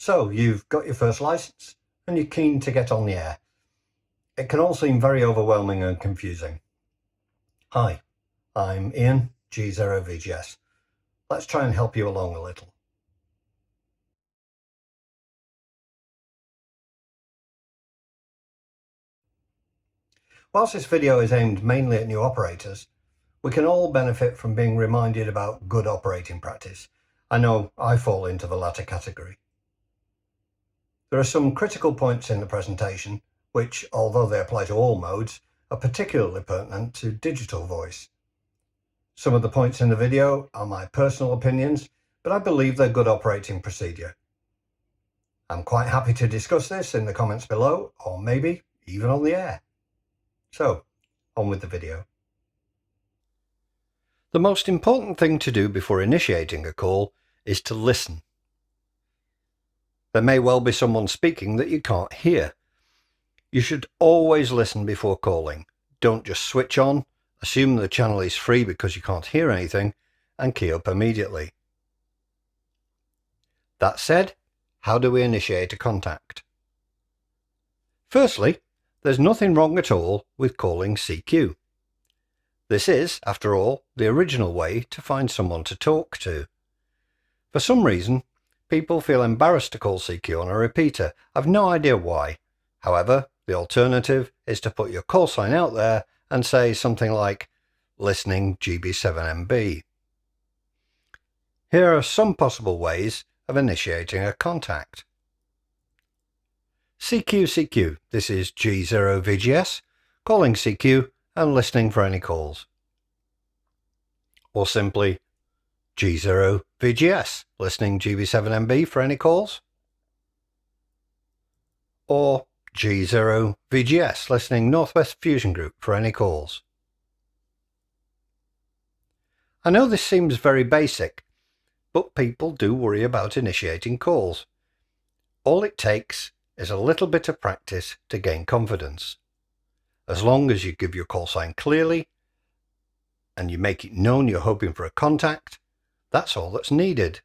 So you've got your first license and you're keen to get on the air. It can all seem very overwhelming and confusing. Hi, I'm Ian, G0VGS. Let's try and help you along a little. Whilst this video is aimed mainly at new operators, we can all benefit from being reminded about good operating practice. I know I fall into the latter category. There are some critical points in the presentation, which, although they apply to all modes, are particularly pertinent to digital voice. Some of the points in the video are my personal opinions, but I believe they're good operating procedure. I'm quite happy to discuss this in the comments below, or maybe even on the air. So, on with the video. The most important thing to do before initiating a call is to listen. There may well be someone speaking that you can't hear. You should always listen before calling. Don't just switch on, assume the channel is free because you can't hear anything, and key up immediately. That said, how do we initiate a contact? Firstly, there's nothing wrong at all with calling CQ. This is, after all, the original way to find someone to talk to. For some reason, people feel embarrassed to call CQ on a repeater. I've no idea why. However, the alternative is to put your call sign out there and say something like, listening GB7MB. Here are some possible ways of initiating a contact. CQ, this is G0VGS, calling CQ and listening for any calls. Or simply, G0VGS, listening GB7MB for any calls. Or G0VGS, listening Northwest Fusion Group for any calls. I know this seems very basic, but people do worry about initiating calls. All it takes is a little bit of practice to gain confidence. As long as you give your call sign clearly and you make it known you're hoping for a contact, that's all that's needed.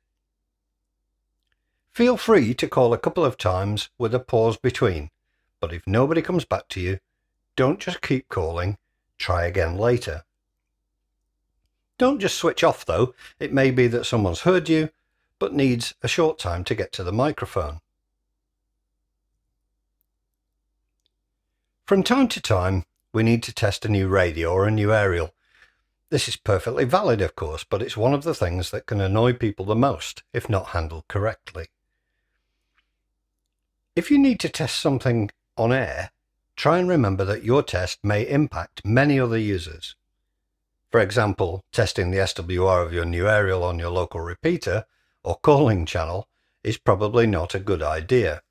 Feel free to call a couple of times with a pause between, but if nobody comes back to you, don't just keep calling, try again later. Don't just switch off though. It may be that someone's heard you, but needs a short time to get to the microphone. From time to time, we need to test a new radio or a new aerial. This is perfectly valid, of course, but it's one of the things that can annoy people the most if not handled correctly. If you need to test something on air, try and remember that your test may impact many other users. For example, testing the SWR of your new aerial on your local repeater or calling channel is probably not a good idea.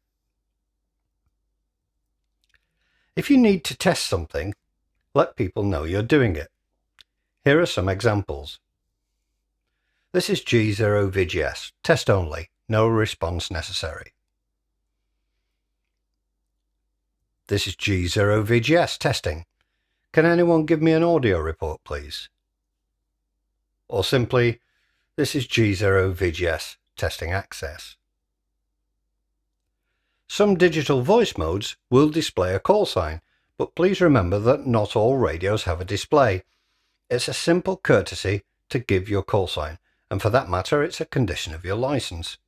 If you need to test something, let people know you're doing it. Here are some examples. This is G0VGS, test only, no response necessary. This is G0VGS testing. Can anyone give me an audio report, please? Or simply, this is G0VGS testing access. Some digital voice modes will display a call sign, but please remember that not all radios have a display. It's a simple courtesy to give your call sign, and for that matter, it's a condition of your license.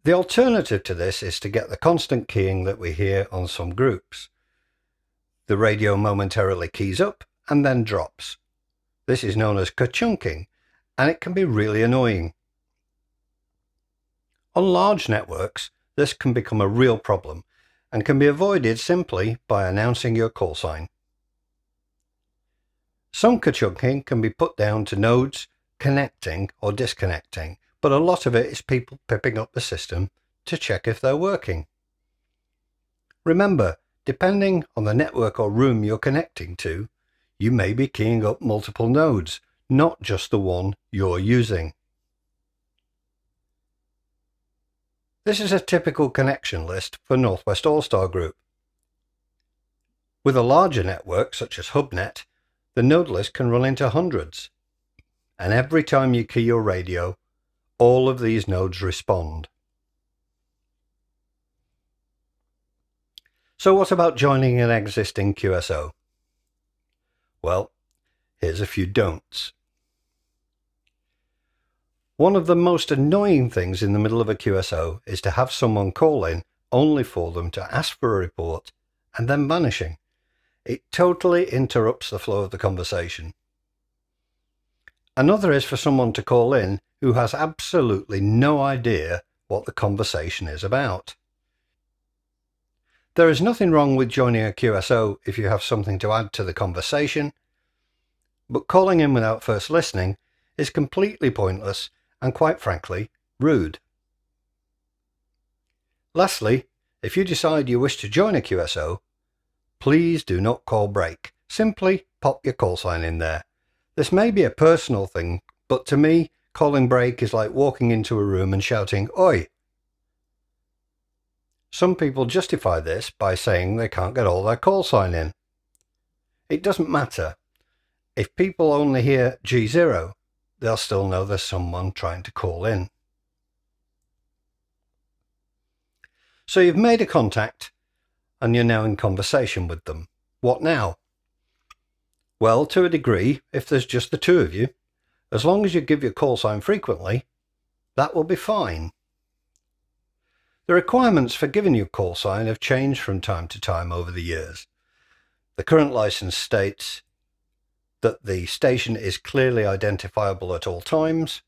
The alternative to this is to get the constant keying that we hear on some groups. The radio momentarily keys up and then drops. This is known as ka-chunking, and it can be really annoying. On large networks, this can become a real problem and can be avoided simply by announcing your call sign. Some ka-chunking can be put down to nodes connecting or disconnecting, but a lot of it is people pipping up the system to check if they're working. Remember, depending on the network or room you're connecting to, you may be keying up multiple nodes, not just the one you're using. This is a typical connection list for Northwest All-Star Group. With a larger network such as HubNet, the node list can run into hundreds, and every time you key your radio, all of these nodes respond. So what about joining an existing QSO? Well, here's a few don'ts. One of the most annoying things in the middle of a QSO is to have someone call in only for them to ask for a report and then vanishing. It totally interrupts the flow of the conversation. Another is for someone to call in who has absolutely no idea what the conversation is about. There is nothing wrong with joining a QSO if you have something to add to the conversation, but calling in without first listening is completely pointless and, quite frankly, rude. Lastly, if you decide you wish to join a QSO, please do not call break. Simply pop your call sign in there. This may be a personal thing, but to me, calling break is like walking into a room and shouting, "Oi!" Some people justify this by saying they can't get all their call sign in. It doesn't matter. If people only hear G0, they'll still know there's someone trying to call in. So you've made a contact and you're now in conversation with them. What now? Well, to a degree, if there's just the two of you, as long as you give your call sign frequently, that will be fine. The requirements for giving your call sign have changed from time to time over the years. The current license states that the station is clearly identifiable at all times.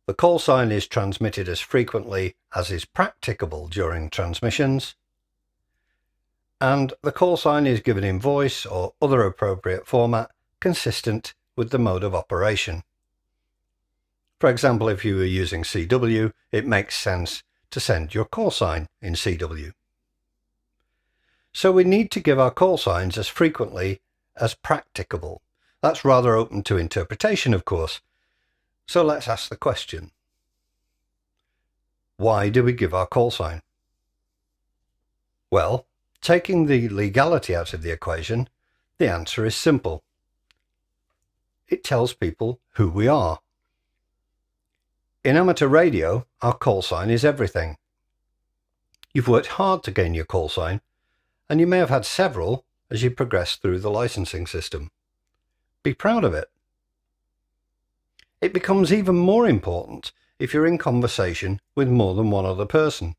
The call sign is transmitted as frequently as is practicable during transmissions. And the call sign is given in voice or other appropriate format consistent with the mode of operation. For example, if you were using CW, it makes sense to send your call sign in CW. So we need to give our call signs as frequently as practicable. That's rather open to interpretation, of course. So let's ask the question. Why do we give our call sign? Well, taking the legality out of the equation, the answer is simple. It tells people who we are. In amateur radio, our call sign is everything. You've worked hard to gain your call sign, and you may have had several as you progress through the licensing system. Be proud of it. It becomes even more important if you're in conversation with more than one other person.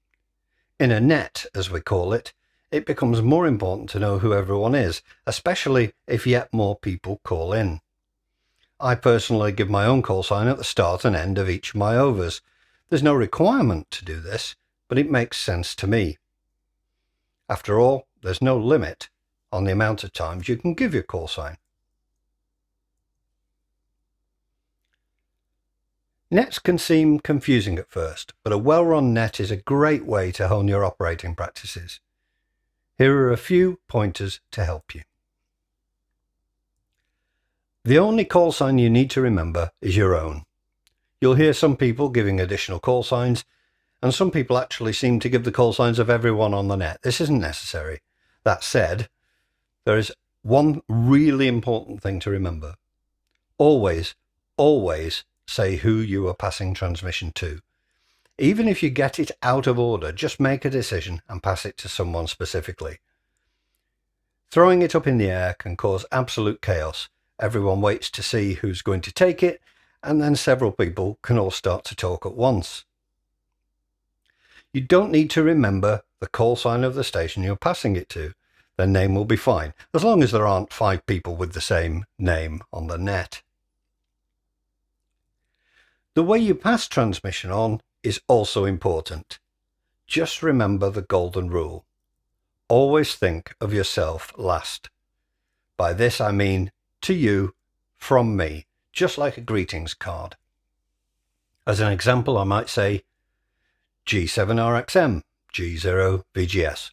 In a net, as we call it, it becomes more important to know who everyone is, especially if yet more people call in. I personally give my own call sign at the start and end of each of my overs. There's no requirement to do this, but it makes sense to me. After all, there's no limit on the amount of times you can give your call sign. Nets can seem confusing at first, but a well-run net is a great way to hone your operating practices. Here are a few pointers to help you. The only call sign you need to remember is your own. You'll hear some people giving additional call signs, and some people actually seem to give the call signs of everyone on the net. This isn't necessary. That said, there is one really important thing to remember. Always say who you are passing transmission to. Even if you get it out of order, just make a decision and pass it to someone specifically. Throwing it up in the air can cause absolute chaos. Everyone waits to see who's going to take it, and then several people can all start to talk at once. You don't need to remember the call sign of the station you're passing it to. Their name will be fine, as long as there aren't 5 people with the same name on the net. The way you pass transmission on is also important. Just remember the golden rule. Always think of yourself last. By this I mean to you, from me, just like a greetings card. As an example, I might say G7RXM, G0VGS.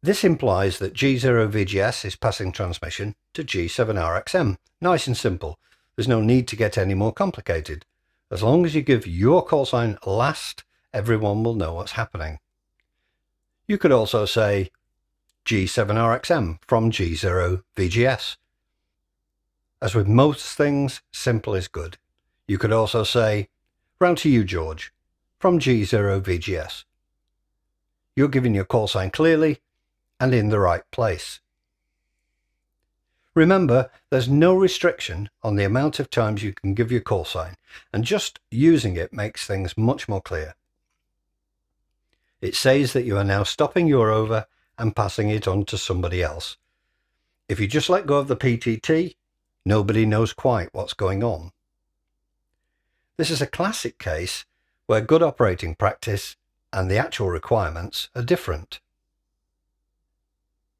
This implies that G0VGS is passing transmission to G7RXM. Nice and simple. There's no need to get any more complicated. As long as you give your call sign last, everyone will know what's happening. You could also say G7RXM from G0VGS. As with most things, simple is good. You could also say, round to you, George, from G0VGS. you're giving your call sign clearly and in the right place. Remember, there's no restriction on the amount of times you can give your call sign, and just using it makes things much more clear. It says that you are now stopping your over and passing it on to somebody else. If you just let go of the PTT, nobody knows quite what's going on. This is a classic case where good operating practice and the actual requirements are different.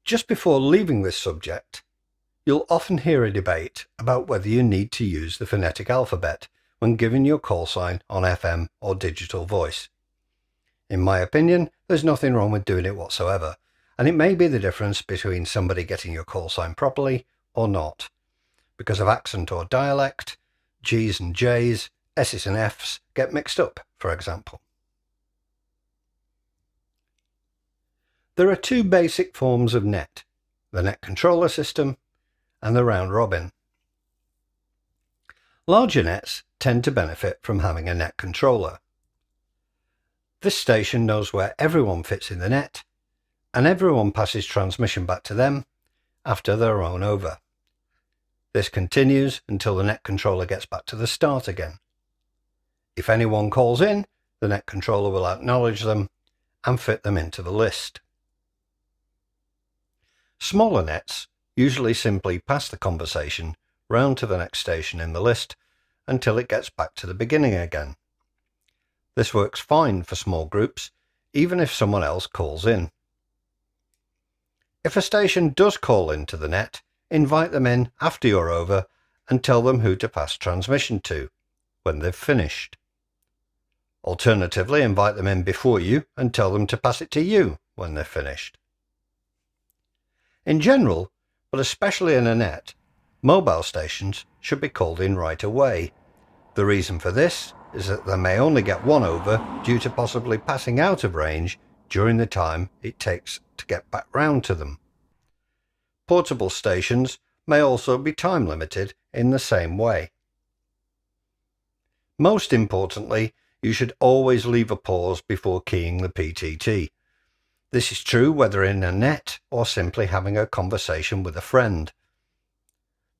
Just before leaving this subject, you'll often hear a debate about whether you need to use the phonetic alphabet when giving your call sign on FM or digital voice. In my opinion, there's nothing wrong with doing it whatsoever, and it may be the difference between somebody getting your call sign properly or not. Because of accent or dialect, G's and J's, S's and F's get mixed up, for example. There are two basic forms of net, the net controller system and the round robin. Larger nets tend to benefit from having a net controller. This station knows where everyone fits in the net, and everyone passes transmission back to them after their own over. This continues until the net controller gets back to the start again. If anyone calls in, the net controller will acknowledge them and fit them into the list. Smaller nets usually simply pass the conversation round to the next station in the list until it gets back to the beginning again. This works fine for small groups, even if someone else calls in. If a station does call into the net, invite them in after you're over and tell them who to pass transmission to when they've finished. Alternatively, invite them in before you and tell them to pass it to you when they're finished. In general, but especially in a net, mobile stations should be called in right away. The reason for this is that they may only get one over due to possibly passing out of range during the time it takes to get back round to them. Portable stations may also be time limited in the same way. Most importantly, you should always leave a pause before keying the PTT. This is true whether in a net or simply having a conversation with a friend.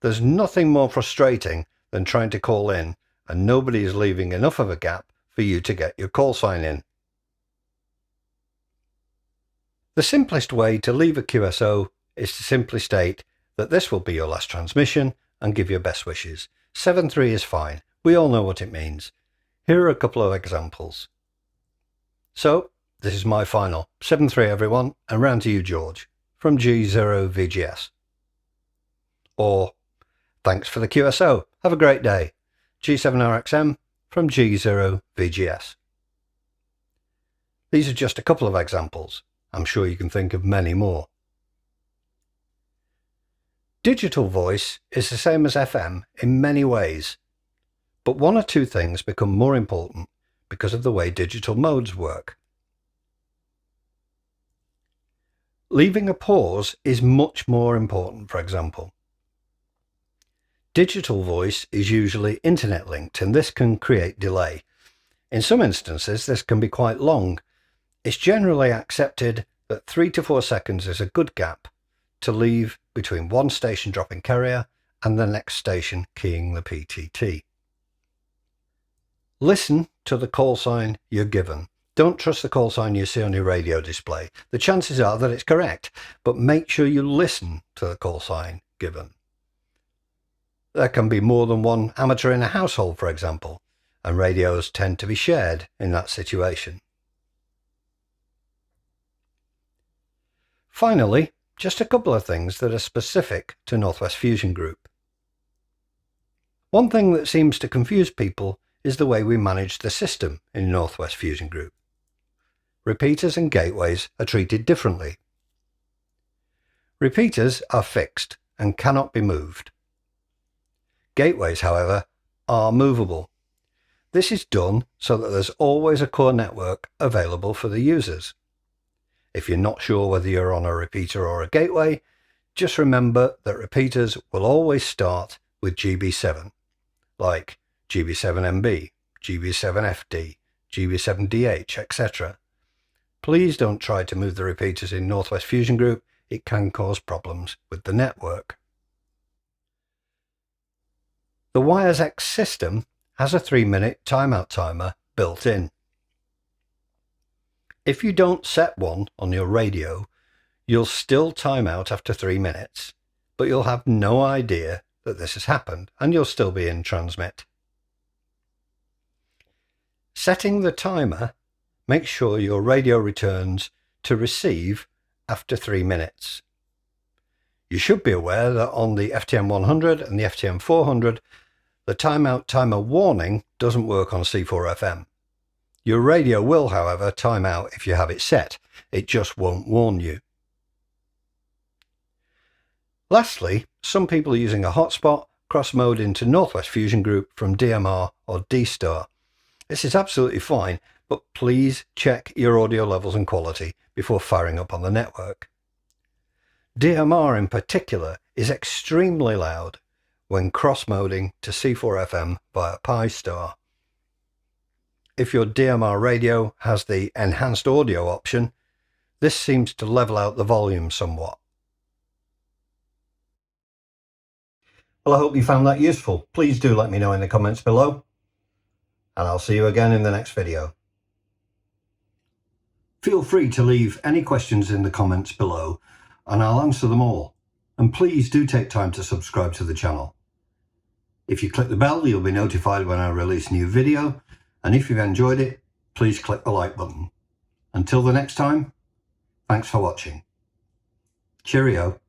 There's nothing more frustrating than trying to call in and nobody is leaving enough of a gap for you to get your call sign in. The simplest way to leave a QSO is to simply state that this will be your last transmission and give your best wishes. 7.3 is fine. We all know what it means. Here are a couple of examples. So, this is my final. 7.3 everyone, and round to you, George, from G0VGS. Or, thanks for the QSO. Have a great day. G7RXM from G0VGS. These are just a couple of examples. I'm sure you can think of many more. Digital voice is the same as FM in many ways, but one or two things become more important because of the way digital modes work. Leaving a pause is much more important, for example. Digital voice is usually internet linked and this can create delay. In some instances this can be quite long. It's generally accepted that 3 to 4 seconds is a good gap to leave between one station dropping carrier and the next station keying the PTT. Listen to the call sign you're given. Don't trust the call sign you see on your radio display. The chances are that it's correct, but make sure you listen to the call sign given. There can be more than one amateur in a household, for example, and radios tend to be shared in that situation. Finally, just a couple of things that are specific to Northwest Fusion Group. One thing that seems to confuse people is the way we manage the system in Northwest Fusion Group. Repeaters and gateways are treated differently. Repeaters are fixed and cannot be moved. Gateways, however, are movable. This is done so that there's always a core network available for the users. If you're not sure whether you're on a repeater or a gateway, just remember that repeaters will always start with GB7, like GB7MB, GB7FD, GB7DH, etc. Please don't try to move the repeaters in Northwest Fusion Group. It can cause problems with the network. The Wires X system has a 3-minute timeout timer built in. If you don't set one on your radio, you'll still time out after 3 minutes, but you'll have no idea that this has happened and you'll still be in transmit. Setting the timer makes sure your radio returns to receive after 3 minutes. You should be aware that on the FTM 100 and the FTM 400, the timeout timer warning doesn't work on C4FM. Your radio will, however, time out if you have it set. It just won't warn you. Lastly, some people are using a hotspot cross-mode into Northwest Fusion Group from DMR or D-Star. This is absolutely fine, but please check your audio levels and quality before firing up on the network. DMR in particular is extremely loud when cross-moding to C4FM via Pi-Star. If your DMR radio has the enhanced audio option, this seems to level out the volume somewhat. Well, I hope you found that useful. Please do let me know in the comments below, and I'll see you again in the next video. Feel free to leave any questions in the comments below, and I'll answer them all. And please do take time to subscribe to the channel. If you click the bell, you'll be notified when I release a new video, and if you've enjoyed it, please click the like button. Until the next time, thanks for watching. Cheerio.